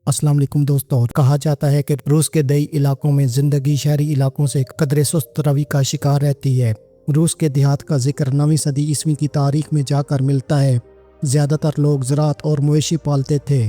अस्सलाम वालेकुम दोस्तों। कहा जाता है कि रूस के दई इलाकों में ज़िंदगी शहरी इलाकों से कदरे सुस्त रवि का शिकार रहती है। रूस के देहात का जिक्र 9वीं सदी ईस्वी की तारीख में जाकर मिलता है। ज़्यादातर लोग ज़राअत और मवेशी पालते थे।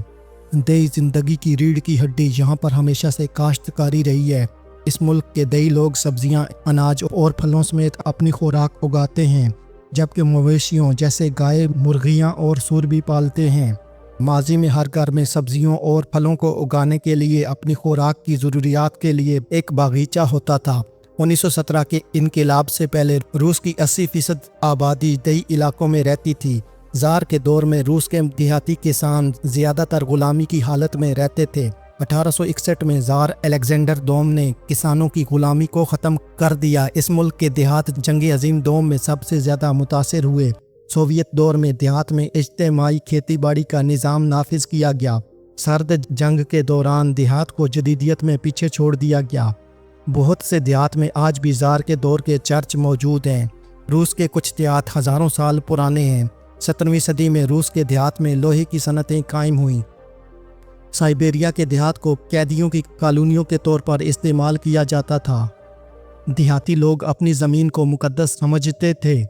दई ज़िंदगी की रीढ़ की हड्डी यहाँ पर हमेशा से काश्तकारी रही है। इस मुल्क के दई लोग सब्जियाँ, अनाज और फलों समेत अपनी खुराक उगाते हैं, जबकि मवेशियों जैसे गाय, मुर्गियाँ और सूर भी पालते हैं। माजी में हर घर में सब्जियों और फलों को उगाने के लिए अपनी खुराक की ज़रूरियात के लिए एक बागीचा होता था। 1917 के इनकलाब से पहले रूस की 80% आबादी दई इलाकों में रहती थी। ज़ार के दौर में रूस के देहाती किसान ज़्यादातर ग़ुलामी की हालत में रहते थे। 1861 में ज़ार अलेक्जेंडर दोम ने किसानों की ग़ुलामी को ख़त्म कर दिया। इस मुल्क के देहात जंग अज़ीम दोम में सबसे ज़्यादा मुतासिर हुए। सोवियत दौर में देहात में इज्तिमाई खेती बाड़ी का निज़ाम नाफिज किया गया। सर्द जंग के दौरान देहात को जदीदियत में पीछे छोड़ दिया गया। बहुत से देहात में आज भी ज़ार के दौर के चर्च मौजूद हैं। रूस के कुछ देहात हज़ारों साल पुराने हैं। 17वीं सदी में रूस के देहात में लोहे की सनतें कायम हुईं। साइबेरिया के देहात को कैदियों की कॉलोनियों के तौर पर इस्तेमाल किया जाता था। देहाती लोग अपनी ज़मीन को मुकद्दस समझते थे।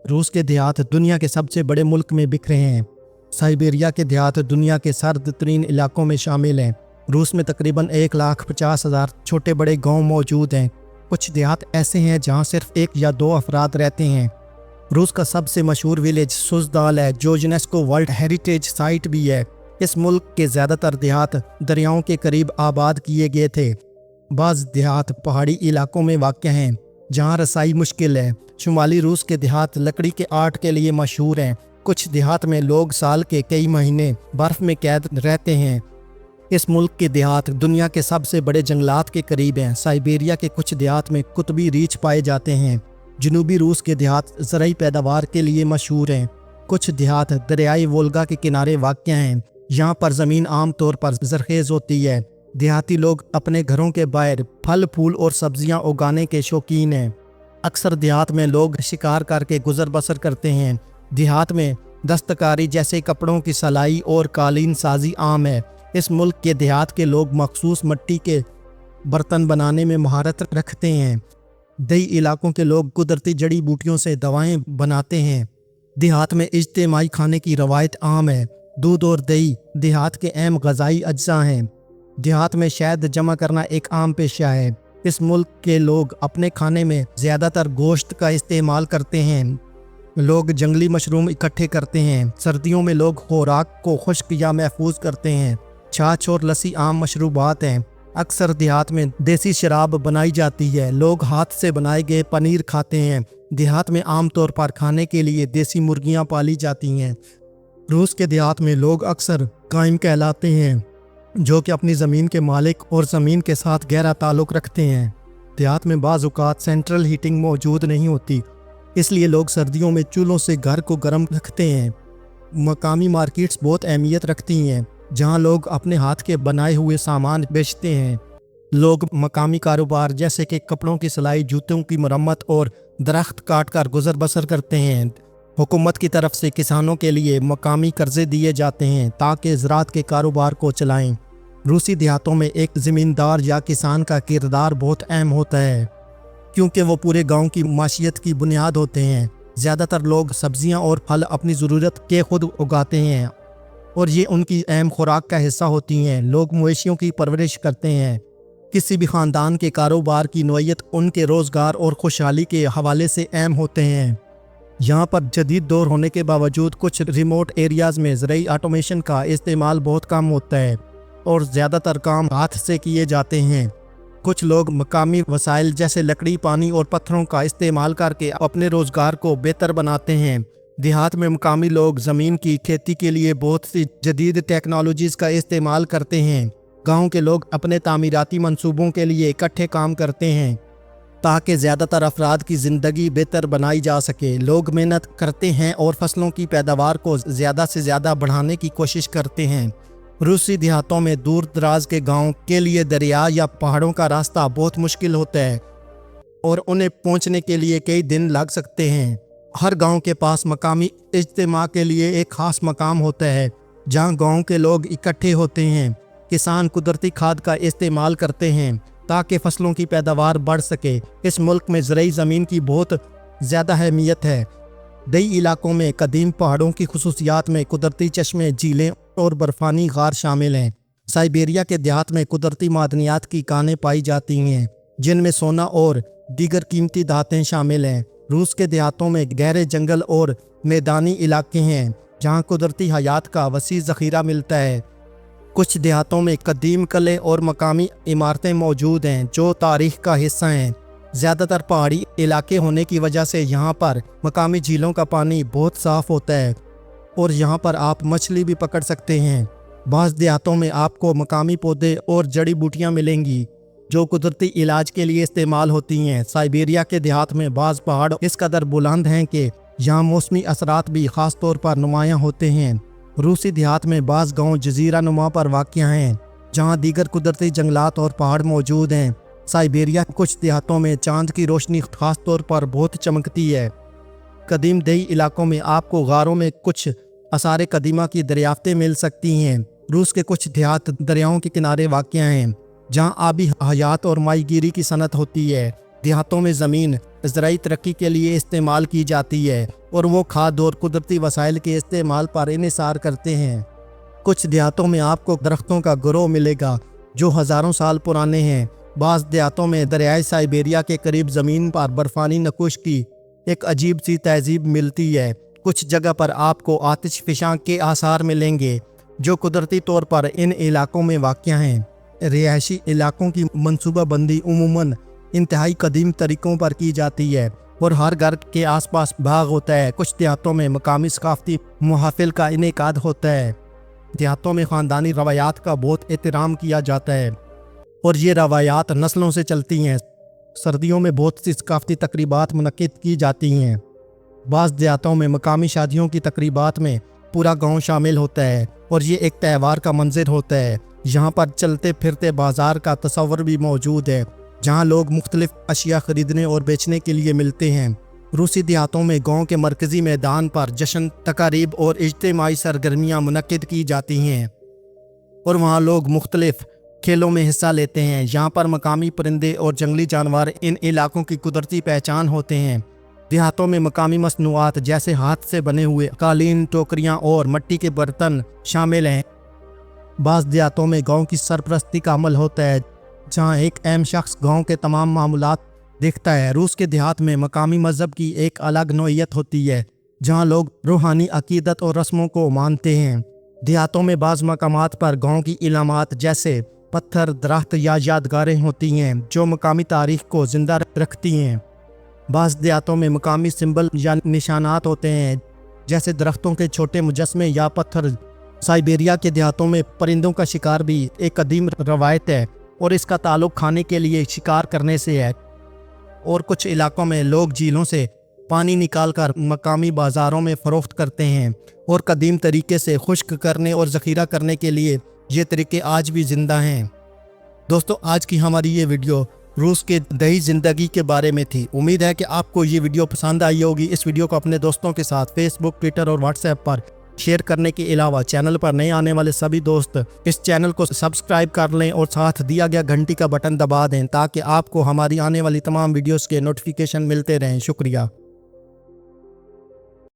रूस के देहात दुनिया के सबसे बड़े मुल्क में बिखरे हैं। साइबेरिया के देहात दुनिया के सर्द तरीन इलाकों में शामिल हैं। रूस में तकरीबन 1,50,000 छोटे बड़े गांव मौजूद हैं। कुछ देहात ऐसे हैं जहां सिर्फ 1 या 2 अफराद रहते हैं। रूस का सबसे मशहूर विलेज सुजदाल है, जो यूनेस्को वर्ल्ड हेरिटेज साइट भी है। इस मुल्क के ज़्यादातर देहात दरियाओं के करीब आबाद किए गए थे। बाज़ देहात पहाड़ी इलाकों में वाक़ हैं जहाँ रसाई मुश्किल है। शुमाली रूस के देहात लकड़ी के आर्ट के लिए मशहूर हैं। कुछ देहात में लोग साल के कई महीने बर्फ़ में कैद रहते हैं। इस मुल्क के देहात दुनिया के सबसे बड़े जंगलात के करीब हैं। साइबेरिया के कुछ देहात में कुतबी रीछ पाए जाते हैं। जनूबी रूस के देहात ज़राई पैदावार के लिए मशहूर हैं। कुछ देहात दरियाई वोल्गा के किनारे वाक़ हैं। यहाँ पर ज़मीन आम तौर पर ज़रख़ेज़ होती है। देहाती लोग अपने घरों के बाहर फल, फूल और सब्जियाँ उगाने के शौकीन हैं। अक्सर देहात में लोग शिकार करके गुजर बसर करते हैं। देहात में दस्तकारी जैसे कपड़ों की सिलाई और कालीन साजी आम है। इस मुल्क के देहात के लोग मखसूस मिट्टी के बर्तन बनाने में महारत रखते हैं। दई इलाकों के लोग कुदरती जड़ी बूटियों से दवाएं बनाते हैं। देहात में इज्तिमाई खाने की रवायत आम है। दूध और दही देहात के अहम ग़ज़ाई अज्जा हैं। देहात में शहद जमा करना एक आम पेशा है। इस मुल्क के लोग अपने खाने में ज़्यादातर गोश्त का इस्तेमाल करते हैं। लोग जंगली मशरूम इकट्ठे करते हैं। सर्दियों में लोग खुराक को खुश्क या महफूज करते हैं। छाछ और लस्सी आम मशरूबात हैं। अक्सर देहात में देसी शराब बनाई जाती है। लोग हाथ से बनाए गए पनीर खाते हैं। देहात में आम तौर पर खाने के लिए देसी मुर्गियाँ पाली जाती हैं। रूस के देहात में लोग अक्सर कायम कहलाते हैं, जो कि अपनी ज़मीन के मालिक और ज़मीन के साथ गहरा ताल्लुक़ रखते हैं। देहात में बाज़ औक़ात सेंट्रल हीटिंग मौजूद नहीं होती, इसलिए लोग सर्दियों में चूल्हों से घर को गर्म रखते हैं। मकामी मार्केट्स बहुत अहमियत रखती हैं, जहां लोग अपने हाथ के बनाए हुए सामान बेचते हैं। लोग मकामी कारोबार जैसे कि कपड़ों की सिलाई, जूतों की मरम्मत और दरख्त काट कर गुजर बसर करते हैं। हुकूमत की तरफ से किसानों के लिए मकामी कर्जे दिए जाते हैं ताकि ज़राअत के कारोबार को चलाएं। रूसी देहातों में एक ज़मींदार या किसान का किरदार बहुत अहम होता है, क्योंकि वो पूरे गांव की माशियत की बुनियाद होते हैं। ज़्यादातर लोग सब्जियां और फल अपनी ज़रूरत के खुद उगाते हैं और ये उनकी अहम खुराक का हिस्सा होती हैं। लोग मवेशियों की परवरिश करते हैं। किसी भी ख़ानदान के कारोबार की नोयत उनके रोज़गार और खुशहाली के हवाले से अहम होते हैं। यहाँ पर जदीद दौर होने के बावजूद कुछ रिमोट एरियाज़ में ज़राई ऑटोमेशन का इस्तेमाल बहुत कम होता है और ज़्यादातर काम हाथ से किए जाते हैं। कुछ लोग मकामी वसाइल जैसे लकड़ी, पानी और पत्थरों का इस्तेमाल करके अपने रोज़गार को बेहतर बनाते हैं। देहात में मकामी लोग ज़मीन की खेती के लिए बहुत सी जदीद टेक्नोलॉजीज़ का इस्तेमाल करते हैं। गाँव के लोग अपने तामीराती मंसूबों के लिए इकट्ठे काम करते हैं ताकि ज़्यादातर अफराद की ज़िंदगी बेहतर बनाई जा सके। लोग मेहनत करते हैं और फसलों की पैदावार को ज़्यादा से ज़्यादा बढ़ाने की कोशिश करते हैं। रूसी देहातों में दूर दराज के गाँव के लिए दरिया या पहाड़ों का रास्ता बहुत मुश्किल होता है और उन्हें पहुँचने के लिए कई दिन लग सकते हैं। हर गांव के पास मकामी इज्तिमा के लिए एक ख़ास मकाम होता है जहां गांव के लोग इकट्ठे होते हैं। किसान कुदरती खाद का इस्तेमाल करते हैं ताकि फसलों की पैदावार बढ़ सके। इस मुल्क में ज़राई ज़मीन की बहुत ज़्यादा अहमियत है। दई इलाकों में कदीम पहाड़ों की खुसूसियात में कुदरती चश्मे, झीलें और बर्फानी गार शामिल हैं। साइबेरिया के देहात में कुदरती मादनियात की कानें पाई जाती हैं, जिनमें सोना और दीगर कीमती धातें शामिल हैं। रूस के देहातों में गहरे जंगल और मैदानी इलाके हैं जहाँ कुदरती हयात का वसी ज़ख़ीरा मिलता है। कुछ देहातों में कदीम किले और मकामी इमारतें मौजूद हैं जो तारीख़ का हिस्सा हैं। ज़्यादातर पहाड़ी इलाके होने की वजह से यहाँ पर मकामी झीलों का पानी बहुत साफ़ होता है और यहाँ पर आप मछली भी पकड़ सकते हैं। बाज़ देहातों में आपको मकामी पौधे और जड़ी बूटियाँ मिलेंगी जो कुदरती इलाज के लिए इस्तेमाल होती हैं। साइबेरिया के देहात में बाज़ पहाड़ इस कदर बुलंद हैं कि यहाँ मौसमी असरात भी ख़ास तौर पर नुमायाँ होते हैं। रूसी देहात में बाज़ गाँव जजीरा नुमा पर वाक़या हैं जहाँ दीगर कुदरती जंगलात और पहाड़ मौजूद हैं। साइबेरिया के कुछ देहातों में चांद की रोशनी ख़ास तौर पर बहुत चमकती है। कदीम दही इलाकों में आपको गारों में कुछ आसार कदीमा की दरियाफ्तें मिल सकती हैं। रूस के कुछ देहात दरियाओं के किनारे वाक़या हैं जहाँ आबी हयात और माहीगीरी की सनत होती है। देहातों में ज़मीन ज़राई तरक्की के लिए इस्तेमाल की जाती है और वो खाद और कुदरती वसाइल के इस्तेमाल पर इन्हिसार करते हैं। कुछ देहातों में आपको दरख्तों का गिरोह मिलेगा जो हज़ारों साल पुराने हैं। बाज़ देहातों में दरियाए साइबेरिया के करीब ज़मीन पर बर्फ़ानी नकुश की एक अजीब सी तहज़ीब मिलती है। कुछ जगह पर आपको आतिश फ़िशां के आसार मिलेंगे जो कुदरती तौर पर इन इलाकों में वाक़या हैं। रिहायशी इलाकों की मनसूबाबंदी उमूमन इंतहाई कदीम तरीक़ों पर की जाती है और हर घर के आसपास बाग होता है। कुछ देहातों में मकामी सकाफ़ती महफ़िल का इनेकाद होता है। देहातों में ख़ानदानी रवायात का बहुत एहतराम किया जाता है और ये रवायात नस्लों से चलती हैं। सर्दियों में बहुत सी सकाफ़ती तकरीबात मुनक़िद की जाती हैं। बाज़ देहातों में मकामी शादियों की तकरीबात में पूरा गांव शामिल होता है और ये एक त्यौहार का मंजर होता है। यहाँ पर चलते फिरते बाज़ार का तस्वर भी मौजूद है जहाँ लोग मुख्तलिफ अशिया ख़रीदने और बेचने के लिए मिलते हैं। रूसी देहातों में गांव के मरकज़ी मैदान पर जश्न, तकारीब और इज्तिमाई सरगर्मियाँ मुनक़िद की जाती हैं और वहाँ लोग मुख्तलिफ खेलों में हिस्सा लेते हैं। यहाँ पर मकामी परिंदे और जंगली जानवर इन इलाकों की कुदरती पहचान होते हैं। देहातों में मकामी मसनूआत जैसे हाथ से बने हुए कालीन, टोकरियाँ और मिट्टी के बर्तन शामिल हैं। बाज़ देहातों में गांव की सरपरस्ती का अमल होता है जहाँ एक अहम शख्स गांव के तमाम मामलात देखता है। रूस के देहात में मकामी मज़हब की एक अलग नौइयत होती है जहाँ लोग रूहानी अकीदत और रस्मों को मानते हैं। देहातों में बाज़ मकामात पर गांव की इलामात जैसे पत्थर, दरख्त या यादगारें होती हैं जो मकामी तारीख़ को ज़िंदा रखती हैं। बाज़ देहातों में मकामी सिंबल या निशानात होते हैं जैसे दरख्तों के छोटे मुजस्मे या पत्थर। साइबेरिया के देहातों में परिंदों का शिकार भी एक कदीम रवायत है और इसका ताल्लुक़ खाने के लिए शिकार करने से है। और कुछ इलाकों में लोग झीलों से पानी निकालकर मकामी बाज़ारों में फ़रोख्त करते हैं और कदीम तरीके से खुश्क करने और ज़ख़ीरा करने के लिए ये तरीके आज भी ज़िंदा हैं। दोस्तों, आज की हमारी ये वीडियो रूस के दही ज़िंदगी के बारे में थी। उम्मीद है कि आपको ये वीडियो पसंद आई होगी। इस वीडियो को अपने दोस्तों के साथ फेसबुक, ट्विटर और व्हाट्सएप पर शेयर करने के अलावा चैनल पर नए आने वाले सभी दोस्त इस चैनल को सब्सक्राइब कर लें और साथ दिया गया घंटी का बटन दबा दें ताकि आपको हमारी आने वाली तमाम वीडियोस के नोटिफिकेशन मिलते रहें। शुक्रिया।